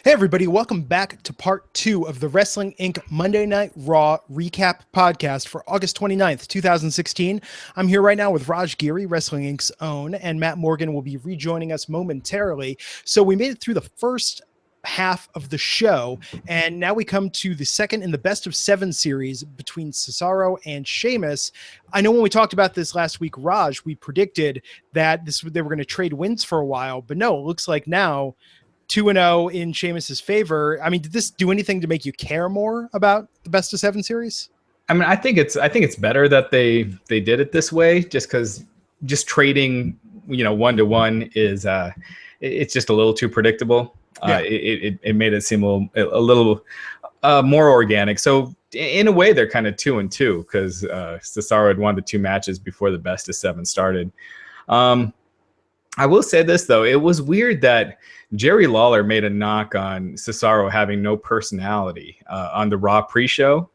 Hey everybody, welcome back to part 2 of the Wrestling Inc. Monday Night Raw recap podcast for August 29th, 2016. I'm here right now with Raj Giri, Wrestling Inc.'s own, and Matt Morgan will be rejoining us momentarily. So we made it through the first half of the show, and now we come to the second in the best of 7 series between Cesaro and Sheamus. I know when we talked about this last week, Raj, we predicted that they were going to trade wins for a while, but no, it looks like now 2-0 in Sheamus's favor. I mean, did this do anything to make you care more about the best of 7 series? I mean, I think it's better that they did it this way, just because just trading, 1-to-1 is it's just a little too predictable. Yeah. It made it seem a little more organic. So in a way, they're kind of 2-2 because Cesaro had won the 2 matches before the best of 7 started. I will say this, though. It was weird that Jerry Lawler made a knock on Cesaro having no personality on the Raw pre-show.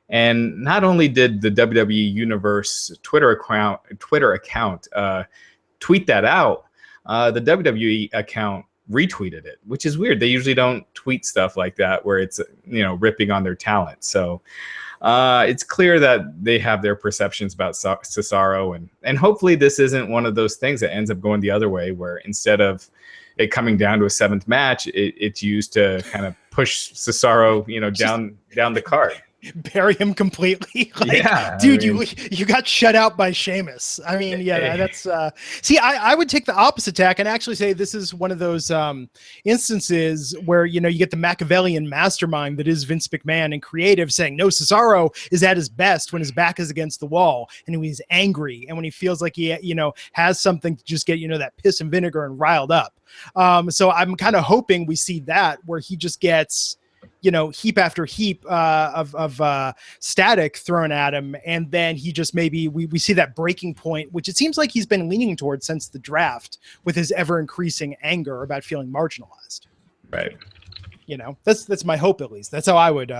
And not only did the WWE Universe Twitter account tweet that out, the WWE account retweeted it, which is weird. They usually don't tweet stuff like that where it's, ripping on their talent. So it's clear that they have their perceptions about Cesaro, and hopefully this isn't one of those things that ends up going the other way, where instead of it coming down to a 7th match, it's used to kind of push Cesaro, down the card. Bury him completely. Dude, you got shut out by Sheamus. I mean, that's see, I would take the opposite tack and actually say this is one of those instances where you get the Machiavellian mastermind that is Vince McMahon and creative saying no, Cesaro is at his best when his back is against the wall and when he's angry and when he feels like he has something to just get that piss and vinegar and riled up. So I'm kind of hoping we see that where he just gets heap after heap of static thrown at him. And then he just maybe we see that breaking point, which it seems like he's been leaning towards since the draft with his ever increasing anger about feeling marginalized. Right. That's my hope, at least. That's how I would,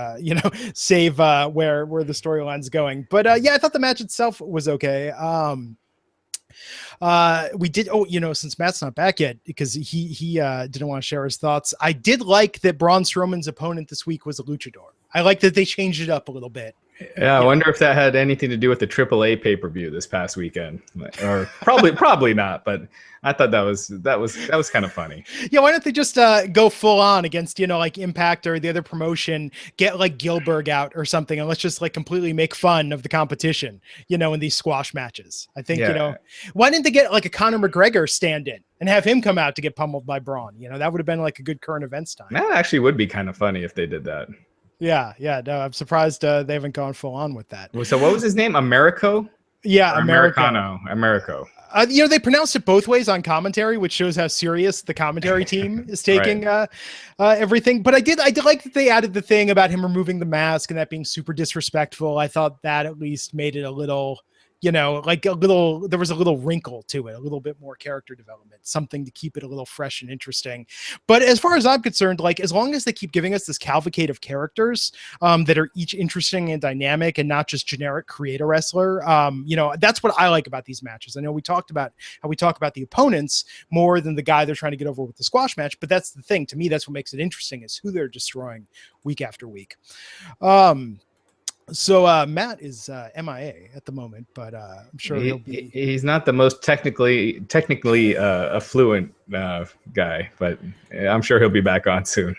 save where the storyline's going. But I thought the match itself was okay. We did since Matt's not back yet because he didn't want to share his thoughts, I did like that Braun Strowman's opponent this week was a luchador. I like that they changed it up a little bit. Yeah, I wonder if that had anything to do with the AAA pay-per-view this past weekend, or probably not. But I thought that was kind of funny. Yeah, why don't they just go full on against like Impact or the other promotion, get like Gilbert out or something, and let's just like completely make fun of the competition, in these squash matches. I think why didn't they get like a Conor McGregor stand-in and have him come out to get pummeled by Braun? That would have been like a good current events time. That actually would be kind of funny if they did that. Yeah. No, I'm surprised they haven't gone full on with that. So what was his name? Americo? Yeah, Americo. They pronounced it both ways on commentary, which shows how serious the commentary team is taking everything. But I did like that they added the thing about him removing the mask and that being super disrespectful. I thought that at least made it a little, there was a little wrinkle to it, a little bit more character development, something to keep it a little fresh and interesting. But as far as I'm concerned, like as long as they keep giving us this cavalcade of characters that are each interesting and dynamic and not just generic create a wrestler, that's what I like about these matches. I know we talked about how we talk about the opponents more than the guy they're trying to get over with the squash match, but that's the thing. To me, that's what makes it interesting is who they're destroying week after week. So Matt is MIA at the moment, but I'm sure he's not the most technically affluent guy, but I'm sure he'll be back on soon.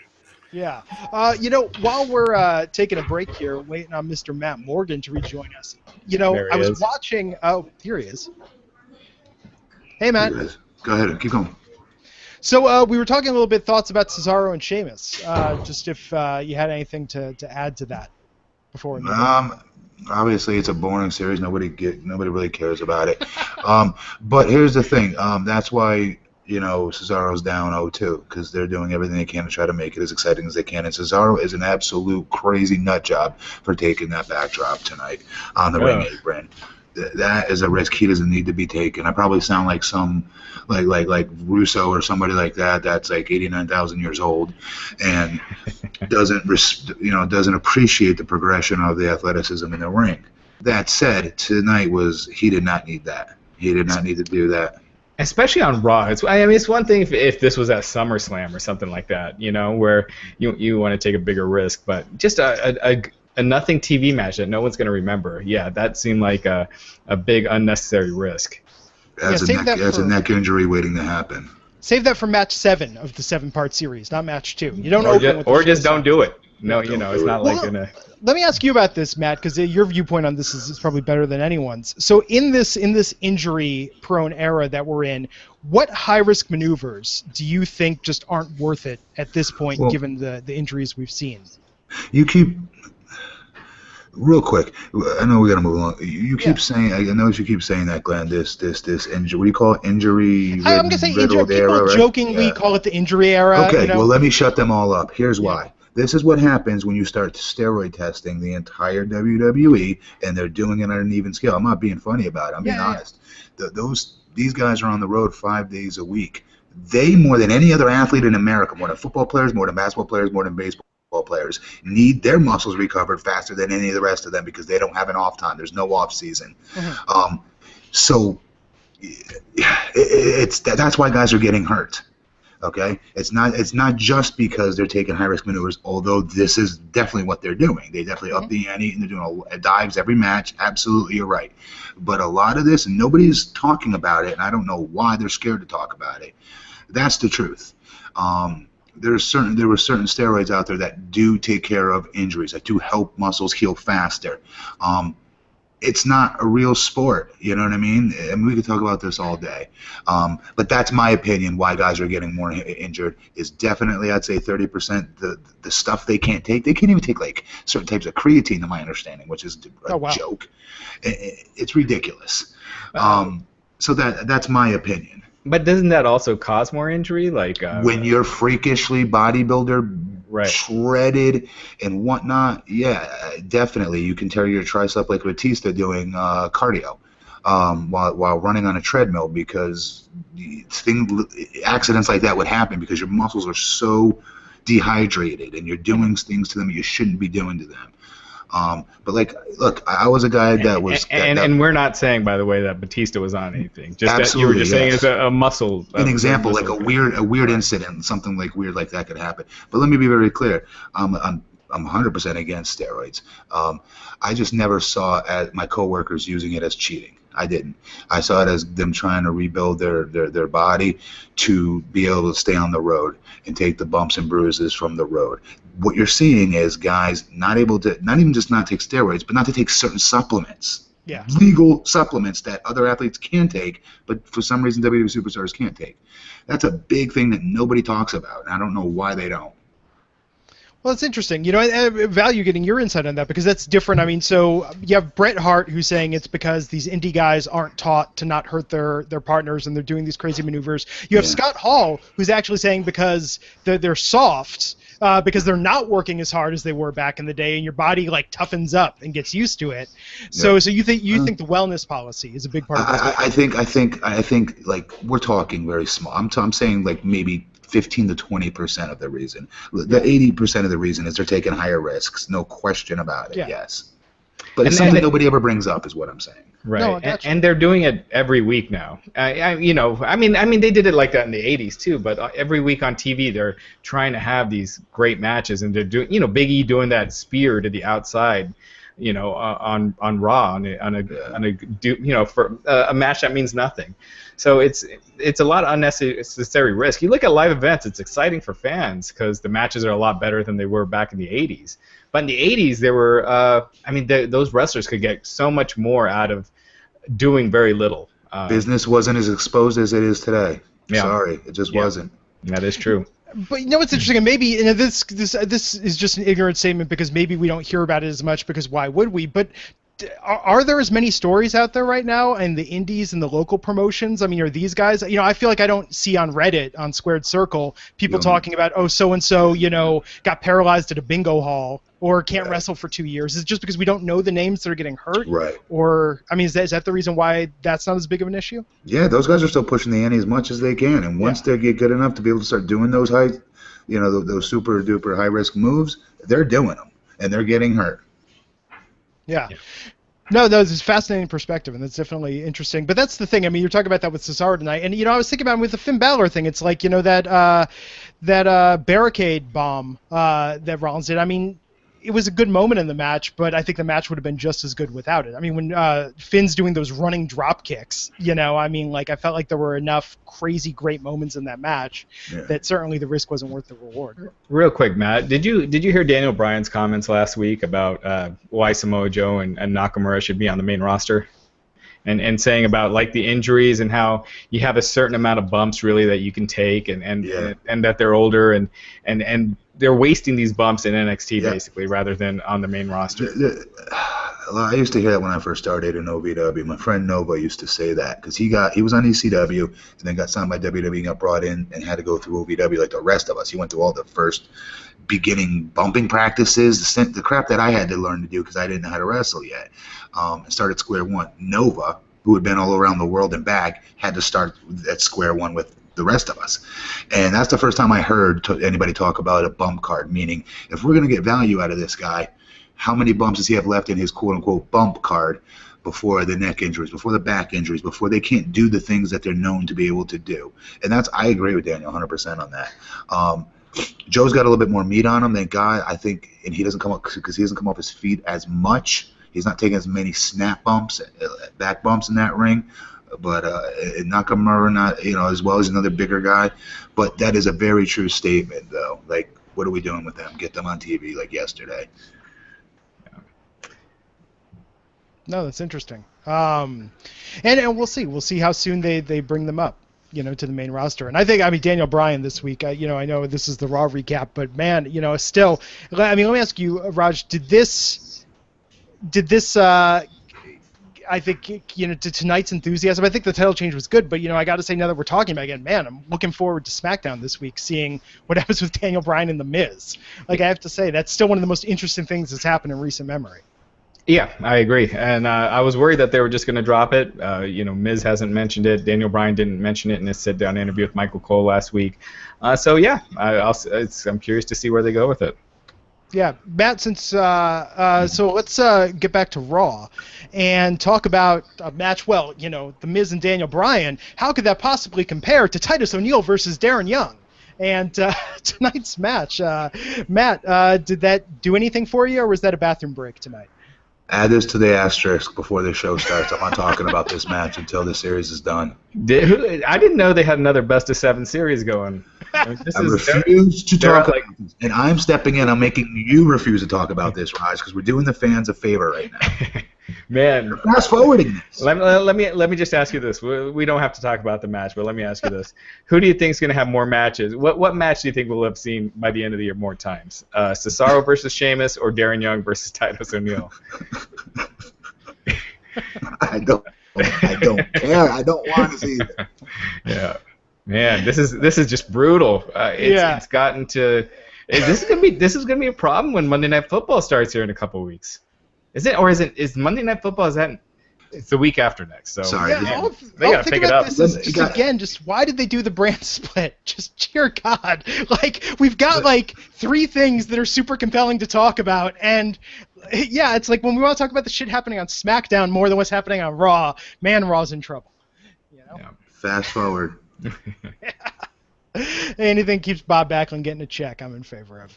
Yeah. While we're taking a break here, waiting on Mr. Matt Morgan to rejoin us, I was watching. Oh, here he is. Hey, Matt. Go ahead. Keep going. So we were talking a little bit thoughts about Cesaro and Sheamus. Just if you had anything to add to that. Obviously it's a boring series. Nobody really cares about it. But here's the thing. That's why Cesaro's down 0-2 because they're doing everything they can to try to make it as exciting as they can. And Cesaro is an absolute crazy nut job for taking that backdrop tonight on the ring apron. That is a risk he doesn't need to be taken. I probably sound like some like Russo or somebody like that that's like 89,000 years old and doesn't appreciate the progression of the athleticism in the ring. That said, tonight he did not need that. He did not need to do that. Especially on Raw. It's one thing if this was at SummerSlam or something like that, where you want to take a bigger risk, but just a nothing TV match that no one's going to remember. Yeah, that seemed like a big unnecessary risk. That's a neck injury waiting to happen. Save that for match 7 of the 7-part series, not match 2. You don't open with just don't do it. No, it's not like gonna. Let me ask you about this, Matt, because your viewpoint on this is probably better than anyone's. So in this injury-prone era that we're in, what high-risk maneuvers do you think just aren't worth it at this point, given the injuries we've seen? You keep real quick. I know we got to move along. You keep saying. I know you keep saying that, Glenn. This injury. What do you call it? Injury. I'm gonna say injury. People jokingly call it the injury era. Okay. Well, let me shut them all up. Here's why. This is what happens when you start steroid testing the entire WWE, and they're doing it on an even scale. I'm not being funny about it. I'm being honest. These guys are on the road 5 days a week. They, more than any other athlete in America, more than football players, more than basketball players, more than baseball players, need their muscles recovered faster than any of the rest of them because they don't have an off time. There's no off season. Mm-hmm. So that's why guys are getting hurt. Okay, it's not just because they're taking high risk maneuvers, although this is definitely what they're doing. They definitely up the ante and they're doing dives every match. Absolutely, you're right. But a lot of this, and nobody's talking about it, and I don't know why they're scared to talk about it. That's the truth. There were certain steroids out there that do take care of injuries, that do help muscles heal faster. It's not a real sport, you know what I mean? We could talk about this all day. But that's my opinion why guys are getting more injured is definitely, I'd say 30% the stuff they can't take. They can't even take like certain types of creatine, to my understanding, which is a joke. It's ridiculous. So that's my opinion. But doesn't that also cause more injury? Like when you're freakishly bodybuilder, shredded and whatnot, definitely you can tear your tricep like Batista doing cardio while running on a treadmill, because accidents like that would happen because your muscles are so dehydrated and you're doing things to them you shouldn't be doing to them. But look, I was a guy that was, and we're not saying, by the way, that Batista was on anything. Just that you were just saying it's a muscle. An example, like a weird incident, something like weird like that could happen. But let me be very clear. I'm 100% against steroids. I just never saw my coworkers using it as cheating. I didn't. I saw it as them trying to rebuild their body to be able to stay on the road and take the bumps and bruises from the road. What you're seeing is guys not able to, not even just not take steroids, but not to take certain supplements. Yeah. Legal supplements that other athletes can take, but for some reason WWE superstars can't take. That's a big thing that nobody talks about, and I don't know why they don't. Well, it's interesting. I value getting your insight on that because that's different. I mean, so you have Bret Hart who's saying it's because these indie guys aren't taught to not hurt their partners and they're doing these crazy maneuvers. You have Scott Hall who's actually saying because they're soft, because they're not working as hard as they were back in the day, and your body like toughens up and gets used to it. So you think the wellness policy is a big part of this? I think like we're talking very small. I'm saying like maybe 15 to 20% of the reason. The 80% of the reason is they're taking higher risks, no question about it. Yes, but it's something nobody ever brings up, is what I'm saying. Right, no, and they're doing it every week now. I mean, they did it like that in the '80s too. But every week on TV, they're trying to have these great matches, and they're doing, Big E doing that spear to the outside, on Raw for a match that means nothing. So it's a lot of unnecessary risk. You look at live events; it's exciting for fans because the matches are a lot better than they were back in the '80s. But in the '80s, there were, those wrestlers could get so much more out of doing very little. Business wasn't as exposed as it is today. Yeah. Sorry, it just wasn't. That is true. But what's interesting, and maybe this is just an ignorant statement because maybe we don't hear about it as much because why would we? But are there as many stories out there right now in the indies and the local promotions? I mean, are these guys, I feel like I don't see on Reddit, on Squared Circle, people talking about, so-and-so, got paralyzed at a bingo hall or can't wrestle for 2 years. Is it just because we don't know the names that are getting hurt? Right. Or, is that the reason why that's not as big of an issue? Yeah, those guys are still pushing the ante as much as they can. And once they get good enough to be able to start doing those those super duper high risk moves, they're doing them and they're getting hurt. Yeah. No, this is fascinating perspective, and that's definitely interesting. But that's the thing. I mean, you're talking about that with Cesaro tonight, and I was thinking about it with the Finn Balor thing. It's like that barricade bomb that Rollins did. I mean, it was a good moment in the match, but I think the match would have been just as good without it. I mean, when Finn's doing those running drop kicks, I mean, like I felt like there were enough crazy great moments in that match that certainly the risk wasn't worth the reward. Real quick, Matt, did you hear Daniel Bryan's comments last week about why Samoa Joe and Nakamura should be on the main roster? And saying about like the injuries and how you have a certain amount of bumps really that you can take and that they're older and they're wasting these bumps in NXT basically rather than on the main roster. I used to hear that when I first started in OVW. My friend Nova used to say that because he was on ECW and then got signed by WWE and got brought in and had to go through OVW like the rest of us. He went through all the first beginning bumping practices, the crap that I had to learn to do because I didn't know how to wrestle yet. And started square one. Nova, who had been all around the world and back, had to start at square one with the rest of us. And that's the first time I heard anybody talk about a bump card, meaning if we're going to get value out of this guy, how many bumps does he have left in his quote-unquote bump card before the neck injuries, before the back injuries, before they can't do the things that they're known to be able to do? And I agree with Daniel 100% on that. Joe's got a little bit more meat on him, thank God, I think, and he doesn't come up because he doesn't come off his feet as much. He's not taking as many snap bumps, back bumps in that ring. But Nakamura, not as well as another bigger guy. But that is a very true statement, though. Like, what are we doing with them? Get them on TV like yesterday. No, that's interesting. And we'll see. We'll see how soon they bring them up, to the main roster. And I think, Daniel Bryan this week, I know this is the Raw recap, but man, still, let me ask you, Raj, did this I think, to tonight's enthusiasm, I think the title change was good, but, I got to say, now that we're talking about it again, man, I'm looking forward to SmackDown this week, seeing what happens with Daniel Bryan and The Miz. Like, I have to say, that's still one of the most interesting things that's happened in recent memory. Yeah, I agree. And I was worried that they were just going to drop it. Miz hasn't mentioned it. Daniel Bryan didn't mention it in his sit-down interview with Michael Cole last week. I'm curious to see where they go with it. Yeah, Matt, so let's get back to Raw and talk about a match. Well, The Miz and Daniel Bryan. How could that possibly compare to Titus O'Neil versus Darren Young? And tonight's match, Matt, did that do anything for you, or was that a bathroom break tonight? Add this to the asterisk before the show starts. I'm not talking about this match until the series is done. I didn't know they had another best of 7 series going. I refuse to talk about this. And I'm stepping in. I'm making you refuse to talk about this, Raj, because we're doing the fans a favor right now. Man, you're fast forwarding this. Let me just ask you this. We don't have to talk about the match, but let me ask you this: who do you think is going to have more matches? What match do you think we'll have seen by the end of the year more times? Cesaro versus Sheamus or Darren Young versus Titus O'Neil? I don't care. I don't want to see that. Yeah, man, this is just brutal. It's gotten to. This is gonna be a problem when Monday Night Football starts here in a couple weeks. Is Monday Night Football, it's the week after next, so sorry. Yeah, they gotta pick it up. Why did they do the brand split? Just dear God. Like, we've got like 3 things that are super compelling to talk about, and yeah, it's like when we want to talk about the shit happening on SmackDown more than what's happening on Raw, man, Raw's in trouble. Yeah. Fast forward. Anything keeps Bob Backlund getting a check, I'm in favor of.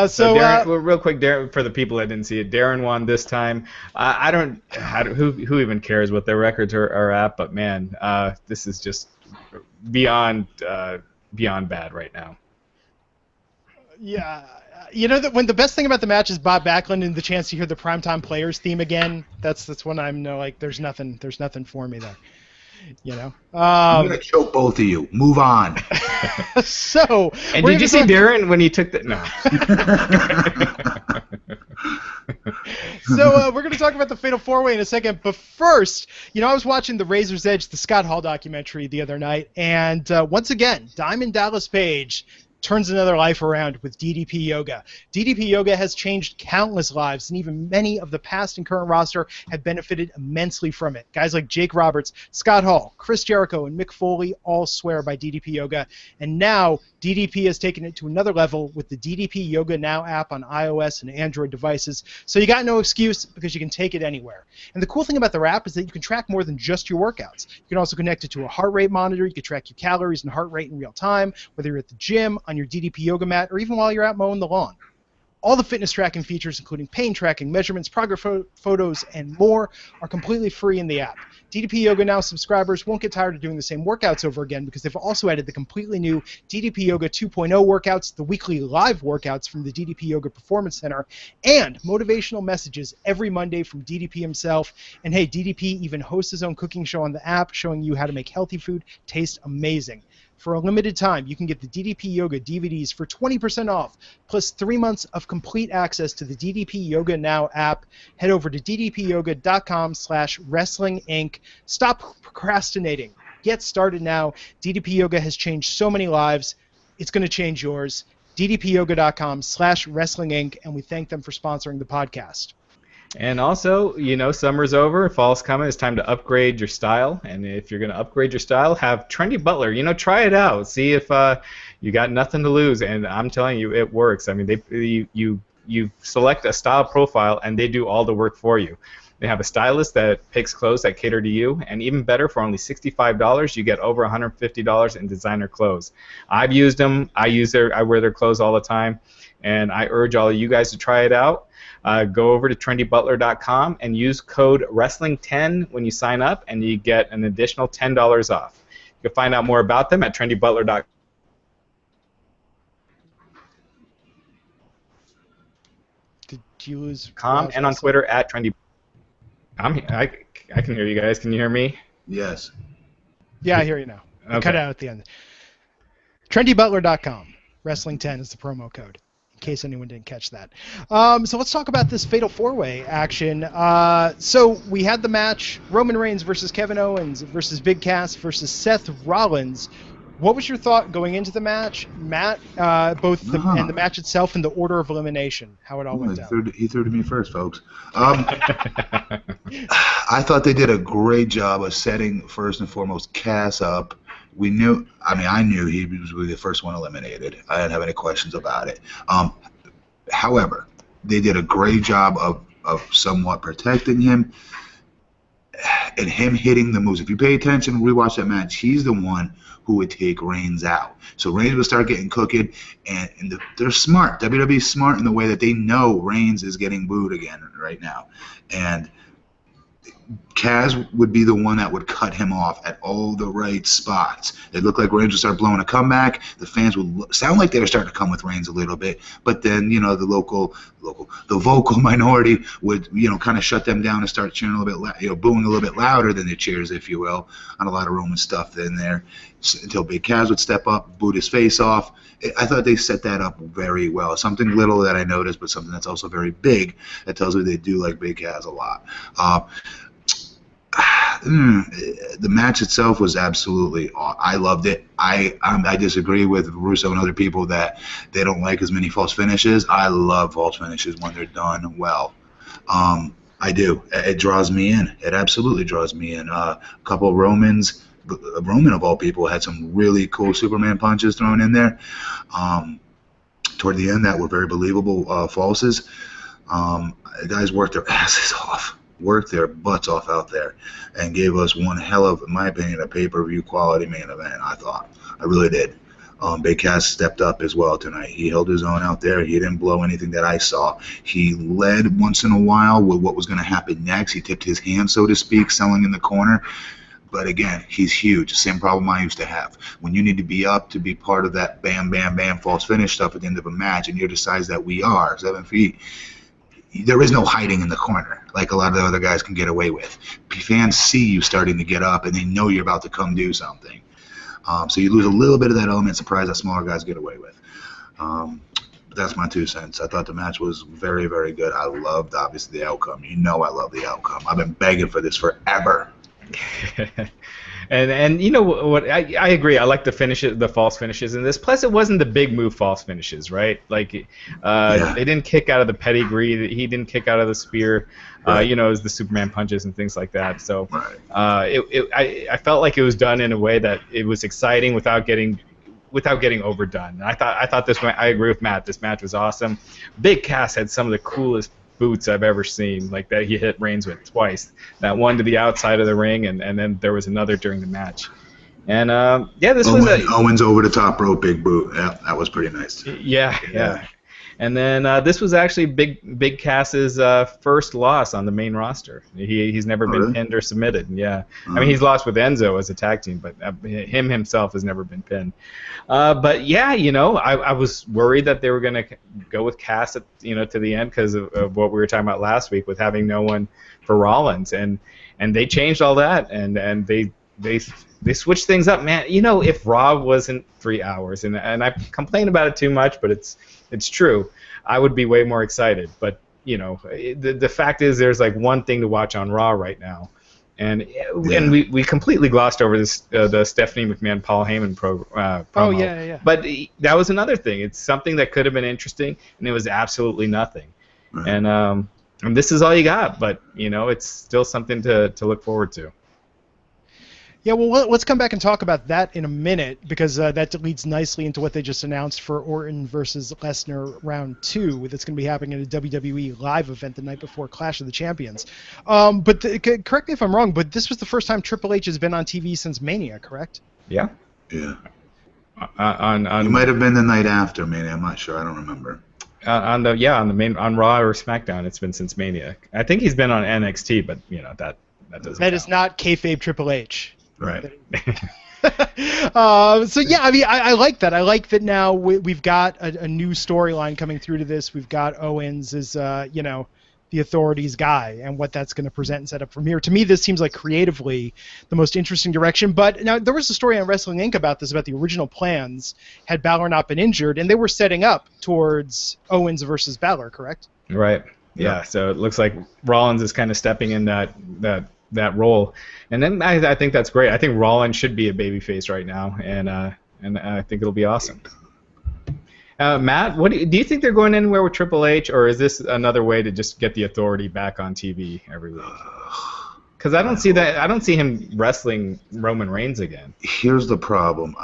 So Darren, real quick, Darren, for the people that didn't see it, Darren won this time. Who even cares what their records are at? But man, this is just beyond bad right now. Yeah, that when the best thing about the match is Bob Backlund and the chance to hear the Primetime Players theme again. That's when I'm like, there's nothing for me there. I'm gonna choke both of you. Move on. So. And did you see Darren when he took the? No. So we're gonna talk about the Fatal 4-Way in a second, but first, I was watching the Razor's Edge, the Scott Hall documentary the other night, and once again, Diamond Dallas Page turns another life around with DDP Yoga. DDP Yoga has changed countless lives, and even many of the past and current roster have benefited immensely from it. Guys like Jake Roberts, Scott Hall, Chris Jericho, and Mick Foley all swear by DDP Yoga, and now DDP has taken it to another level with the DDP Yoga Now app on iOS and Android devices, so you got no excuse because you can take it anywhere. And the cool thing about the app is that you can track more than just your workouts. You can also connect it to a heart rate monitor. You can track your calories and heart rate in real time, whether you're at the gym, on your DDP Yoga mat, or even while you're out mowing the lawn. All the fitness tracking features, including pain tracking, measurements, progress photos, and more, are completely free in the app. DDP Yoga Now subscribers won't get tired of doing the same workouts over again because they've also added the completely new DDP Yoga 2.0 workouts, the weekly live workouts from the DDP Yoga Performance Center, and motivational messages every Monday from DDP himself. And hey, DDP even hosts his own cooking show on the app showing you how to make healthy food taste amazing. For a limited time, you can get the DDP Yoga DVDs for 20% off, plus 3 months of complete access to the DDP Yoga Now app. Head over to ddpyoga.com/wrestlinginc. Stop procrastinating. Get started now. DDP Yoga has changed so many lives. It's going to change yours. ddpyoga.com/wrestlinginc, and we thank them for sponsoring the podcast. And also, you know, summer's over, fall's coming, it's time to upgrade your style. And if you're going to upgrade your style, have Trendy Butler. You know, try it out. See if you got nothing to lose. And I'm telling you, it works. I mean, you select a style profile, and they do all the work for you. They have a stylist that picks clothes that cater to you, and even better, for only $65, you get over $150 in designer clothes. I've used them. I wear their clothes all the time, and I urge all of you guys to try it out. Go over to trendybutler.com and use code WRESTLING10 when you sign up, and you get an additional $10 off. You can find out more about them at trendybutler.com. Did you lose? And on Twitter at trendy. I can hear you guys. Can you hear me? Yes. Yeah, I hear you now. Okay. Cut out at the end. Trendybutler.com. Wrestling10 is the promo code, in case anyone didn't catch that. So let's talk about this Fatal 4-Way action. So we had the match, Roman Reigns versus Kevin Owens versus Big Cass versus Seth Rollins. What was your thought going into the match, Matt, and the match itself and the order of elimination, how it all went down? He threw to me first, folks. I thought they did a great job of setting, first and foremost, Cass up. I knew he was really the first one eliminated. I didn't have any questions about it. However, they did a great job of somewhat protecting him and him hitting the moves. If you pay attention, rewatch that match, he's the one who would take Reigns out. So Reigns would start getting cooked, and they're smart. WWE's smart in the way that they know Reigns is getting booed again right now. And Kaz would be the one that would cut him off at all the right spots. It looked like Reigns would start blowing a comeback. The fans would sound like they were starting to come with Reigns a little bit, but then, you know, the vocal minority would, you know, kind of shut them down and start cheering a little bit, booing a little bit louder than the cheers, if you will, on a lot of Roman stuff in there, until Big Kaz would step up, boot his face off. I thought they set that up very well. Something little that I noticed, but something that's also very big that tells me they do like Big Kaz a lot. The match itself was absolutely, I loved it. I disagree with Russo and other people that they don't like as many false finishes. I love false finishes when they're done well. I do. It draws me in. It absolutely draws me in. A couple of Roman of all people had some really cool Superman punches thrown in there toward the end that were very believable falses. The guys worked their asses off. Worked their butts off out there and gave us one hell of, in my opinion, a pay-per-view quality main event, I thought. I really did. Big Cass stepped up as well tonight. He held his own out there. He didn't blow anything that I saw. He led once in a while with what was going to happen next. He tipped his hand, so to speak, selling in the corner. But again, he's huge. Same problem I used to have. When you need to be up to be part of that bam, bam, bam false finish stuff at the end of a match, and you're the size that we are, 7 feet, there is no hiding in the corner like a lot of the other guys can get away with. Fans see you starting to get up, and they know you're about to come do something. So you lose a little bit of that element of surprise that smaller guys get away with. But that's my 2 cents. I thought the match was very, very good. I loved, obviously, the outcome. You know I love the outcome. I've been begging for this forever. And you know what? I agree. I like the finishes, the false finishes in this. Plus, it wasn't the big move false finishes, right? Like, they didn't kick out of the pedigree. He didn't kick out of the spear. Right. You know, it was the Superman punches and things like that. So, I felt like it was done in a way that it was exciting without getting overdone. And I thought this. I agree with Matt. This match was awesome. Big Cass had some of the coolest boots I've ever seen, like that he hit Reigns with twice. That one to the outside of the ring, and then there was another during the match. And this was Owens over the top rope, big boot. Yeah, that was pretty nice. Yeah. And then this was actually Big Cass's first loss on the main roster. He's never been pinned or submitted. Yeah, I mean, he's lost with Enzo as a tag team, but him himself has never been pinned. But yeah, you know, I was worried that they were going to go with Cass to the end because of what we were talking about last week with having no one for Rollins, and they changed all that, and they switched things up, man. You know, if Raw wasn't 3 hours, and I complain about it too much, but it's true, I would be way more excited. But you know, the fact is, there's like one thing to watch on Raw right now, and we completely glossed over this the Stephanie McMahon Paul Heyman promo. Oh yeah. But that was another thing. It's something that could have been interesting, and it was absolutely nothing. Right. And this is all you got, but you know, it's still something to look forward to. Yeah, well, let's come back and talk about that in a minute, because that leads nicely into what they just announced for Orton versus Lesnar Round 2 that's going to be happening at a WWE live event the night before Clash of the Champions. But correct me if I'm wrong, but this was the first time Triple H has been on TV since Mania, correct? Yeah. Yeah. On it might have been the night after Mania. I'm not sure. I don't remember. On Raw or SmackDown, it's been since Mania. I think he's been on NXT, but you know that doesn't. That is not kayfabe Triple H. Right. So yeah, I mean, I like that. I like that now we've got a new storyline coming through to this. We've got Owens as the Authorities guy, and what that's going to present and set up from here. To me, this seems like creatively the most interesting direction. But now there was a story on Wrestling Inc. about this, about the original plans had Balor not been injured, and they were setting up towards Owens versus Balor, correct? Right. Yeah. So it looks like Rollins is kind of stepping in that role, and then I think that's great. I think Rollins should be a babyface right now, and I think it'll be awesome. Matt, what do you think they're going anywhere with Triple H, or is this another way to just get the Authority back on TV every week? Because I don't see that. I don't see him wrestling Roman Reigns again. Here's the problem.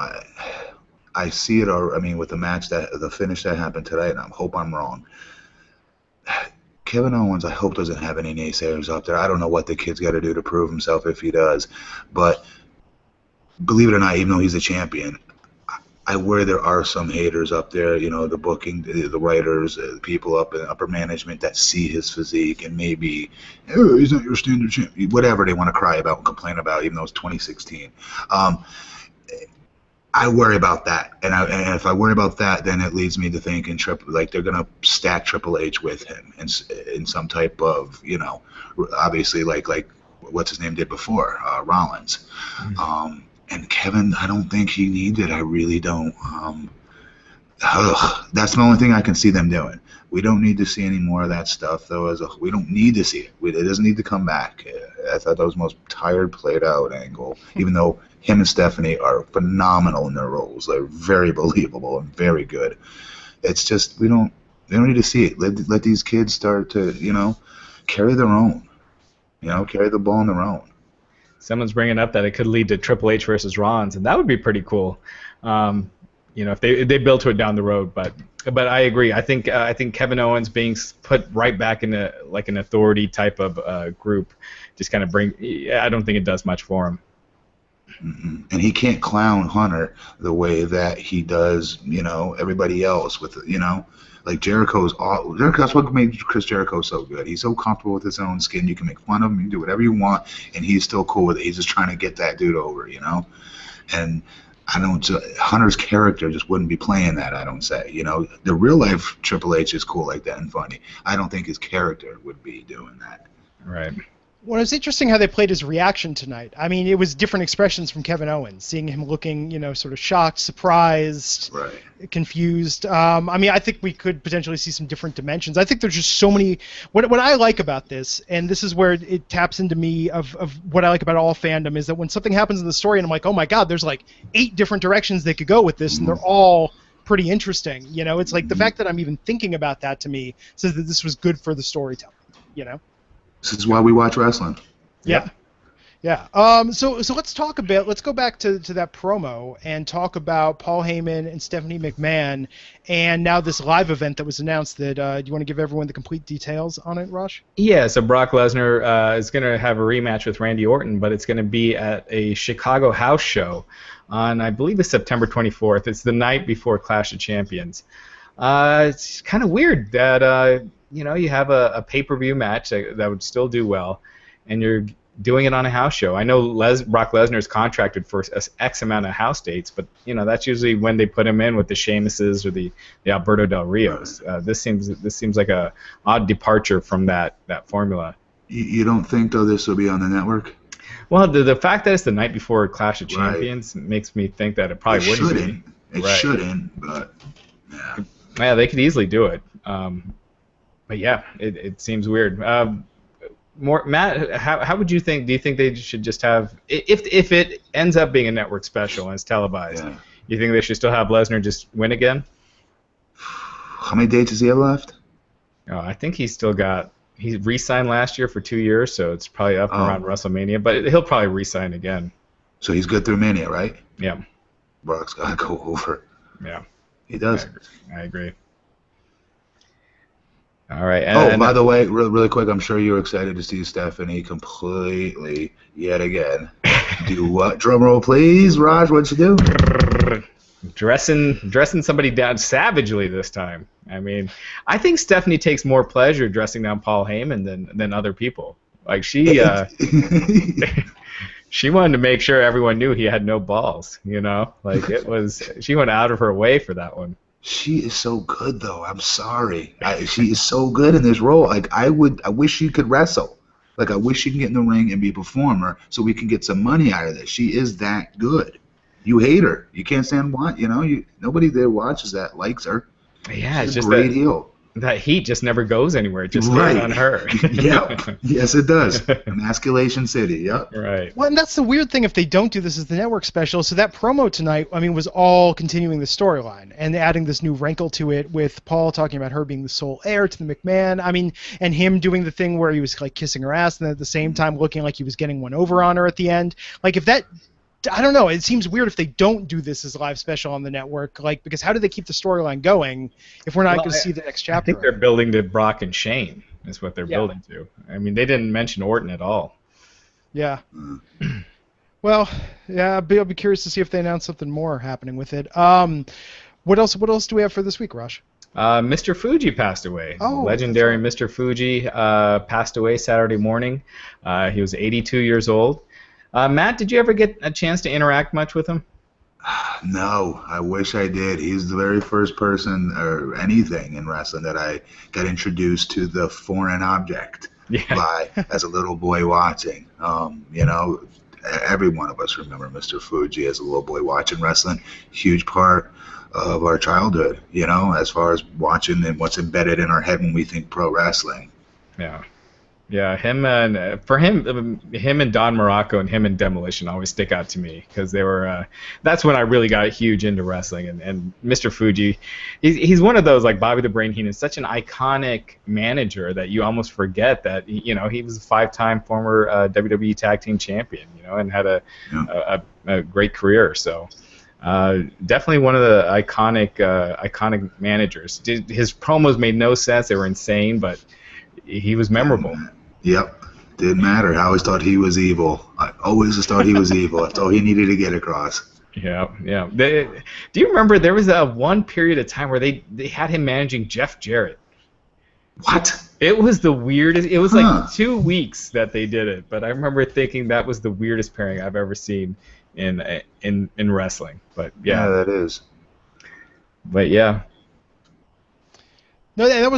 I see it. I mean, with the finish that happened today, and I hope I'm wrong. Kevin Owens, I hope, doesn't have any naysayers up there. I don't know what the kid's got to do to prove himself if he does. But believe it or not, even though he's a champion, I worry there are some haters up there, you know, the booking, the writers, the people up in upper management that see his physique and maybe, oh, he's not your standard champion, whatever they want to cry about and complain about, even though it's 2016. I worry about that, and if I worry about that, then it leads me to thinking they're gonna stack Triple H with him in some type of, you know, obviously like what's his name did before, Rollins, and Kevin. I don't think he needs it. I really don't. That's the only thing I can see them doing. We don't need to see any more of that stuff, though. We don't need to see it. It doesn't need to come back. I thought that was the most tired, played out angle, even though him and Stephanie are phenomenal in their roles. They're very believable and very good. It's just they don't need to see it. Let these kids start to, you know, carry their own. You know, carry the ball on their own. Someone's bringing up that it could lead to Triple H versus Rollins, and that would be pretty cool. You know, if they build to it down the road, but I agree. I think Kevin Owens being put right back into like an Authority type of group just kind of I don't think it does much for him. Mm-hmm. And he can't clown Hunter the way that he does, you know, everybody else with, you know, like Jericho's. That's what made Chris Jericho so good. He's so comfortable with his own skin. You can make fun of him, you can do whatever you want, and he's still cool with it. He's just trying to get that dude over, you know. And Hunter's character just wouldn't be playing that, I don't say. You know, the real life Triple H is cool like that and funny. I don't think his character would be doing that. Right. Well, it was interesting how they played his reaction tonight. I mean, it was different expressions from Kevin Owens, seeing him looking, sort of shocked, surprised, Right. confused. I mean, I think we could potentially see some different dimensions. I think there's just so many. What I like about this, and this is where it taps into me of what I like about all fandom, is that when something happens in the story and I'm like, oh my God, there's like 8 different directions they could go with this, and they're all pretty interesting. It's like the fact that I'm even thinking about that to me says that this was good for the storytelling. This is why we watch wrestling. Yeah. Yeah. So let's talk a bit. Let's go back to that promo and talk about Paul Heyman and Stephanie McMahon, and now this live event that was announced. That do you want to give everyone the complete details on it, Raj? Yeah. So Brock Lesnar is going to have a rematch with Randy Orton, but it's going to be at a Chicago house show on, I believe, it's September 24th. It's the night before Clash of Champions. It's kind of weird that you have a pay-per-view match that would still do well, and you're doing it on a house show. I know Brock Lesnar is contracted for X amount of house dates, but that's usually when they put him in with the Sheamuses or the Alberto Del Rios. This seems like a odd departure from that formula. You don't think though this will be on the network? Well, the fact that it's the night before Clash of Champions makes me think that it probably wouldn't be. It shouldn't, but yeah. Yeah, they could easily do it. But yeah, it seems weird. Matt, how would you think? Do you think they should just have, if it ends up being a network special and it's televised, you think they should still have Lesnar just win again? How many dates does he have left? Oh, I think he re-signed last year for 2 years, so it's probably up around WrestleMania, but he'll probably re-sign again. So he's good through Mania, right? Yeah. Brock's got to go over. Yeah. He does. I agree. All right. By the way, really quick, I'm sure you're excited to see Stephanie completely, yet again, do what? Drum roll, please. Raj, what'd you do? Dressing somebody down savagely this time. I mean, I think Stephanie takes more pleasure dressing down Paul Heyman than other people. Like she wanted to make sure everyone knew he had no balls. Like she went out of her way for that one. She is so good, though. I'm sorry. She is so good in this role. Like I wish she could wrestle. Like I wish she can get in the ring and be a performer, so we can get some money out of this. She is that good. You hate her. You can't stand what nobody there watches that likes her. Yeah, She's it's just a great heel. That heat just never goes anywhere. It just stays on her. Yep. Yes, it does. Emasculation City. Yep. Right. Well, and that's the weird thing if they don't do this as the network special. So that promo tonight, I mean, was all continuing the storyline and adding this new wrinkle to it with Paul talking about her being the sole heir to the McMahon. I mean, and him doing the thing where he was like kissing her ass and at the same time looking like he was getting one over on her at the end. Like if that... I don't know. It seems weird if they don't do this as a live special on the network, because how do they keep the storyline going if we're not going to see the next chapter? I think they're building to Brock and Shane is what they're building to. I mean, they didn't mention Orton at all. Yeah. Well, yeah, I'll be curious to see if they announce something more happening with it. What else do we have for this week, Raj? Mr. Fuji passed away. Oh, legendary Mr. Fuji passed away Saturday morning. He was 82 years old. Matt, did you ever get a chance to interact much with him? No, I wish I did. He's the very first person or anything in wrestling that I got introduced to the foreign object by as a little boy watching. Every one of us remember Mr. Fuji as a little boy watching wrestling. Huge part of our childhood, as far as watching and what's embedded in our head when we think pro wrestling. Yeah. Yeah, him and Don Morocco and him and Demolition always stick out to me because they were. That's when I really got huge into wrestling. And Mr. Fuji, he's one of those like Bobby the Brain Heenan, such an iconic manager that you almost forget that he was a 5-time former WWE Tag Team Champion, and had a great career. So definitely one of the iconic managers. His promos made no sense; they were insane, but he was memorable. Yep. Didn't matter. I always thought he was evil. That's all he needed to get across. Yeah. Do you remember there was one period of time where they had him managing Jeff Jarrett? What? It was the weirdest. It was like 2 weeks that they did it, but I remember thinking that was the weirdest pairing I've ever seen in wrestling. But yeah, that is. But yeah. No, that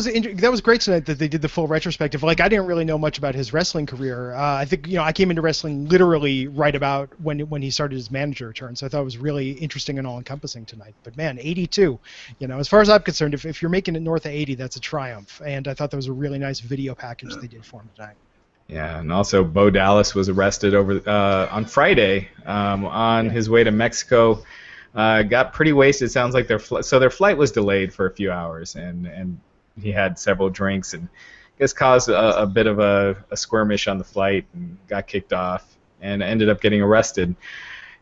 was great tonight that they did the full retrospective. Like, I didn't really know much about his wrestling career. I think, I came into wrestling literally right about when he started his manager turn, so I thought it was really interesting and all-encompassing tonight. But man, 82, as far as I'm concerned, if you're making it north of 80, that's a triumph. And I thought that was a really nice video package they did for him tonight. Yeah, and also Bo Dallas was arrested on Friday on his way to Mexico. Got pretty wasted. Sounds like their flight was delayed for a few hours, and he had several drinks and I guess caused a bit of a skirmish on the flight and got kicked off and ended up getting arrested.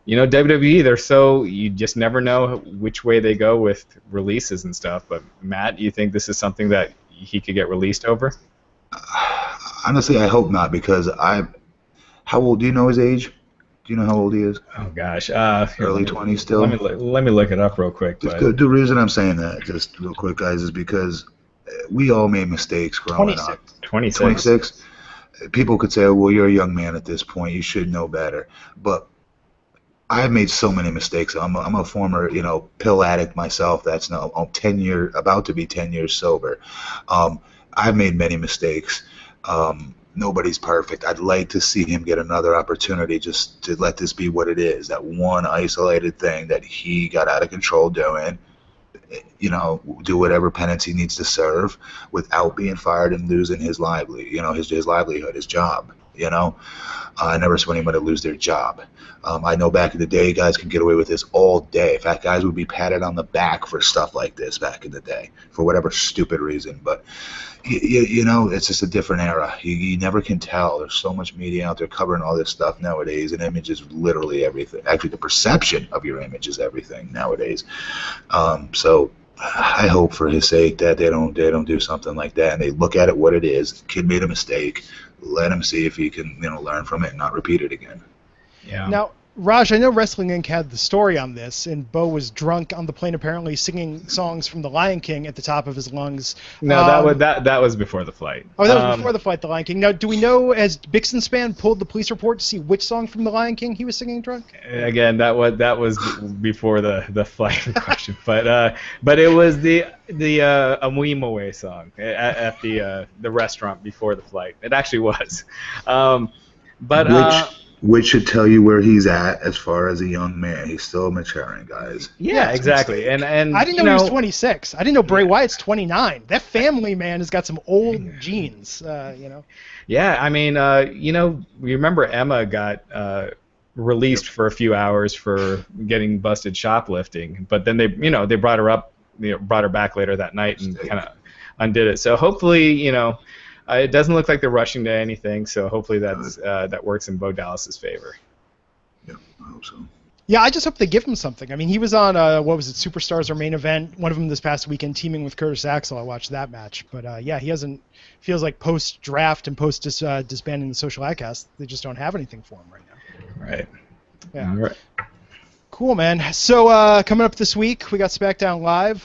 WWE, you just never know which way they go with releases and stuff. But Matt, do you think this is something that he could get released over? Honestly, I hope not, because how old? Do you know his age? Do you know how old he is? Oh gosh, early 20s still. Let me look it up real quick. The reason I'm saying that, just real quick, guys, is because we all made mistakes growing up. 26. People could say, well, you're a young man at this point. You should know better. But I've made so many mistakes. I'm a former, pill addict myself. That's now about to be 10 years sober. I've made many mistakes. Nobody's perfect. I'd like to see him get another opportunity just to let this be what it is, that one isolated thing that he got out of control doing, do whatever penance he needs to serve without being fired and losing his his livelihood, his job. I never saw anybody lose their job. I know back in the day, guys could get away with this all day. In fact, guys would be patted on the back for stuff like this back in the day for whatever stupid reason. But, it's just a different era. You never can tell. There's so much media out there covering all this stuff nowadays, and image is literally everything. Actually, the perception of your image is everything nowadays. So I hope for his sake that they don't do something like that, and they look at it what it is. The kid made a mistake. Let him see if he can learn from it and not repeat it again. Yeah. Now, Raj, I know Wrestling Inc. had the story on this, and Bo was drunk on the plane, apparently singing songs from The Lion King at the top of his lungs. No, that was before the flight. Oh, that was before the flight, The Lion King. Now, do we know, has Bixen Span pulled the police report to see which song from The Lion King he was singing drunk? Again, that was before the flight in question, but it was the Amuimowe song at the restaurant before the flight. It actually was, Which should tell you where he's at as far as a young man. He's still maturing, guys. Yeah, exactly. And I didn't know he was 26. I didn't know Bray Wyatt's 29. That family man has got some old genes, Yeah, I mean, remember Emma got released for a few hours for getting busted shoplifting, but then they brought her up, brought her back later that night and kind of undid it. So hopefully, it doesn't look like they're rushing to anything, so hopefully that works in Bo Dallas's favor. Yeah, I hope so. Yeah, I just hope they give him something. I mean, he was on, Superstars or Main Event, one of them this past weekend, teaming with Curtis Axel. I watched that match. But, he feels like post-draft and post-disbanding the Social Outcast, they just don't have anything for him right now. Right. Yeah. All right. Cool, man. So coming up this week, we got SmackDown Live.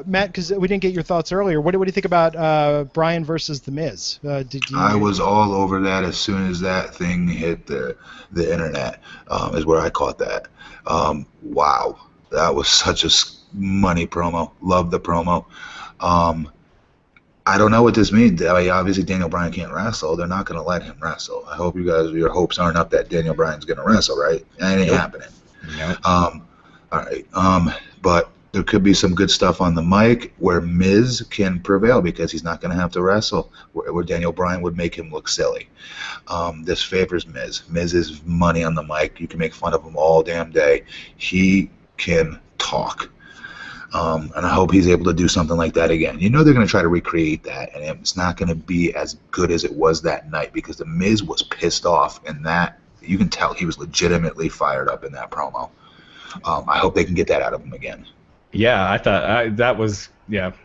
Matt, because we didn't get your thoughts earlier, what do you think about Bryan versus The Miz? I was all over that as soon as that thing hit the internet, is where I caught that. Wow. That was such a money promo. Love the promo. I don't know what this means. I mean, obviously, Daniel Bryan can't wrestle. They're not going to let him wrestle. I hope your hopes aren't up that Daniel Bryan's going to wrestle, right? That ain't happening. Nope. All right. But there could be some good stuff on the mic where Miz can prevail because he's not going to have to wrestle, where Daniel Bryan would make him look silly. This favors Miz. Miz is money on the mic. You can make fun of him all damn day. He can talk. And I hope he's able to do something like that again. They're going to try to recreate that, and it's not going to be as good as it was that night because the Miz was pissed off, and that you can tell he was legitimately fired up in that promo. I hope they can get that out of him again. Yeah, I thought that was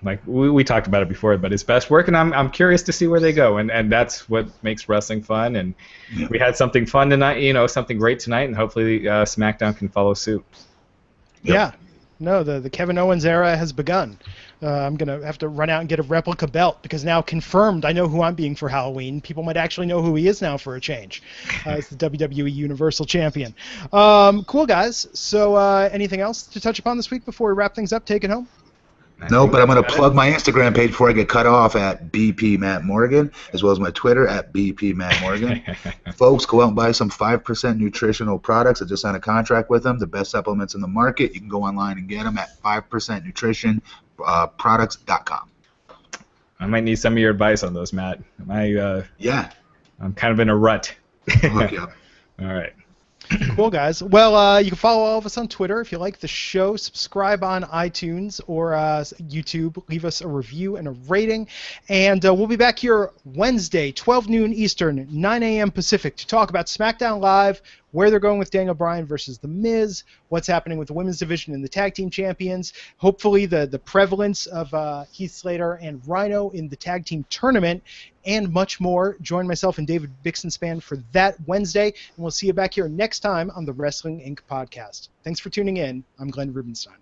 like we talked about it before, but his best work, and I'm curious to see where they go, and that's what makes wrestling fun. And we had something fun tonight, something great tonight, and hopefully SmackDown can follow suit. Yep. Yeah. No, the Kevin Owens era has begun. I'm going to have to run out and get a replica belt because now confirmed I know who I'm being for Halloween. People might actually know who he is now for a change. It's the WWE Universal Champion. Cool, guys. So anything else to touch upon this week before we wrap things up? Take it home. No, but I'm going to plug my Instagram page before I get cut off at BP Matt Morgan, as well as my Twitter at BP Matt Morgan. Folks, go out and buy some 5% nutritional products. I just signed a contract with them, the best supplements in the market. You can go online and get them at 5%nutritionproducts.com. I might need some of your advice on those, Matt. Yeah. I'm kind of in a rut. Look you up. All right. Cool, guys. Well, you can follow all of us on Twitter. If you like the show, subscribe on iTunes or YouTube. Leave us a review and a rating. And we'll be back here Wednesday, 12 noon Eastern, 9 a.m. Pacific, to talk about SmackDown Live, where they're going with Daniel Bryan versus The Miz, what's happening with the women's division and the tag team champions, hopefully the prevalence of Heath Slater and Rhino in the tag team tournament, and much more. Join myself and David Bixenspan for that Wednesday, and we'll see you back here next time on the Wrestling Inc. podcast. Thanks for tuning in. I'm Glenn Rubenstein.